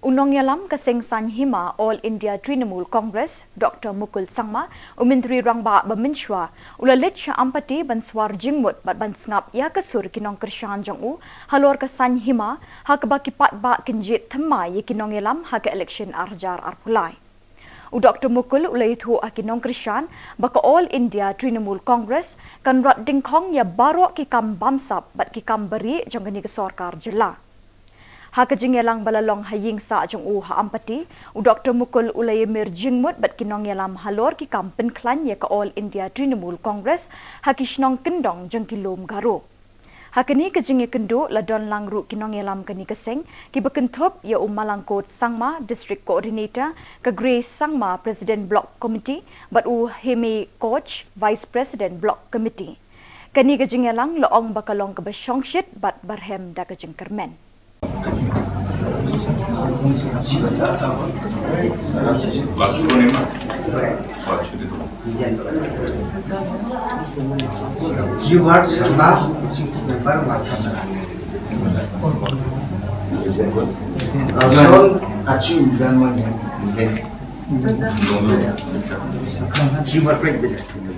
Unong yalam kasing Hima All India Trinamool Congress, Dr. Mukul Sangma, Menteri Rangbah bermensyua, ulalit sya Ampati ban Swar Jingmut bat ban sngap ya kasur kinong Krishan jong halor ke Hima, hak baki pat ba kinjit thema ye kinong yalam hak election arjar arpulai. Dr. Mukul ulai thu akinong Krishan baka All India Trinamool Congress kan rat dingkong ya barok kikam bamsap bat kikam beri jong gani ke sorkar jela. Hakajing yalang balalong haying sa jong ha Ampati, Dr. Mukul ulay mir Jingmut bat kinong yalam halor ki kampen klan ya ka All India Trinamool Congress hakishnong kendong jong kilom garo. Hakani kajing kendo ladon langru kinong yalam kani kaseng ki bekentop ya Malangkot Sangma District Coordinator ka Grace Sangma President Block Committee bat Hemi Coach Vice President Block Committee. Kani kajing yalang loong bakalong ka basyongshit bat barhem da kajing kermen. You are Sangma member Macam. Azon achieve dan mana? You are president.